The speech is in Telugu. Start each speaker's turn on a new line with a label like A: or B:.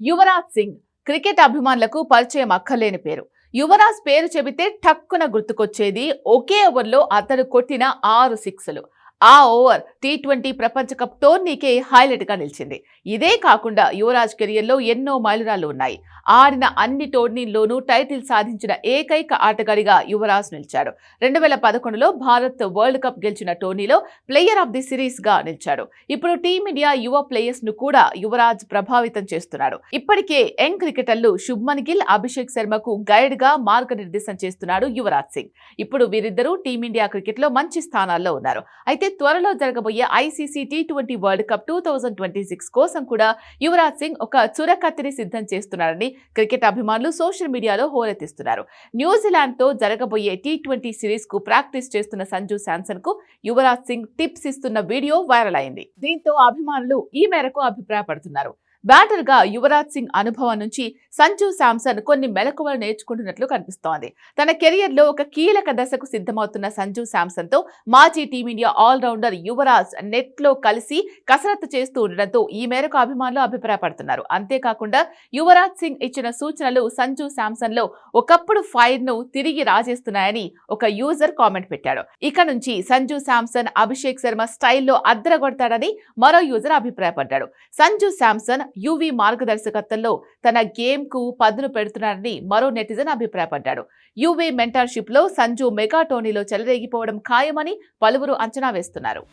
A: యువరాజ్ సింగ్ క్రికెట్ అభిమానులకు పరిచయం అక్కర్లేని పేరు. యువరాజ్ పేరు చెబితే ఠక్కున గుర్తుకొచ్చేది ఒకే ఓవర్లో అతడు కొట్టిన 6 సిక్స్లు. ఆ ఓవర్ టీ20 ప్రపంచ కప్ టోర్నీకే హైలైట్ గా నిలిచింది. ఇదే కాకుండా యువరాజ్ కెరియర్లో ఎన్నో మైలురాళ్లు ఉన్నాయి. ఆడిన అన్ని టోర్నీల్లోనూ టైటిల్ సాధించిన ఏకైక ఆటగాడిగా యువరాజ్ నిలిచాడు. 2011లో భారత్ వరల్డ్ కప్ గెలిచిన టోర్నీలో ప్లేయర్ ఆఫ్ ది సిరీస్ గా నిలిచాడు. ఇప్పుడు టీమిండియా యువ ప్లేయర్స్ ను కూడా యువరాజ్ ప్రభావితం చేస్తున్నాడు. ఇప్పటికే యంగ్ క్రికెటర్లు శుభ్మన్ గిల్, అభిషేక్ శర్మకు గైడ్ గా మార్గనిర్దేశం చేస్తున్నాడు యువరాజ్ సింగ్. ఇప్పుడు వీరిద్దరూ టీమిండియా క్రికెట్ లో మంచి స్థానాల్లో ఉన్నారు. అయితే త్వరలో జరగబోయే ఐసీసీ టీ20 వరల్డ్ కప్ 2026 కోసం కూడా యువరాజ్ సింగ్ ఒక చురకత్తిని సిద్ధం చేస్తున్నారని క్రికెట్ అభిమానులు సోషల్ మీడియాలో హోరెత్తిస్తున్నారు. న్యూజిలాండ్ తో జరగబోయే టీ20 సిరీస్ కు ప్రాక్టీస్ చేస్తున్న సంజు శాంసన్ కు యువరాజ్ సింగ్ టిప్స్ ఇస్తున్న వీడియో వైరల్ అయింది. దీంతో అభిమానులు ఈ మేరకు అభిప్రాయపడుతున్నారు. బ్యాటర్ గా యువరాజ్ సింగ్ అనుభవం నుంచి సంజు శాంసన్ కొన్ని మెలకువలు నేర్చుకుంటున్నట్లు కనిపిస్తోంది. తన కెరియర్ లో ఒక కీలక దశకు సిద్ధమవుతున్న సంజు శాంసన్ తో మాజీ టీమిండియా ఆల్రౌండర్ యువరాజ్ నెట్ లో కలిసి కసరత్తు చేస్తూ ఉండడంతో ఈ మేరకు అభిమానులు అభిప్రాయపడుతున్నారు. అంతేకాకుండా యువరాజ్ సింగ్ ఇచ్చిన సూచనలు సంజు శాంసన్ లో ఒకప్పుడు ఫైర్ ను తిరిగి రాజేస్తున్నాయని ఒక యూజర్ కామెంట్ పెట్టాడు. ఇక నుంచి సంజు శాంసన్ అభిషేక్ శర్మ స్టైల్లో అద్దరగొడతాడని మరో యూజర్ అభిప్రాయపడ్డాడు. సంజు శాంసన్ యువి మార్గదర్శకత్వంలో తన గేమ్ కు పదును పెడుతున్నారని మరో నెటిజన్ అభిప్రాయపడ్డాడు. యువి మెంటర్షిప్ లో సంజు మెగా టోర్నీలో చెలరేగిపోవడం ఖాయమని పలువురు అంచనా వేస్తున్నారు.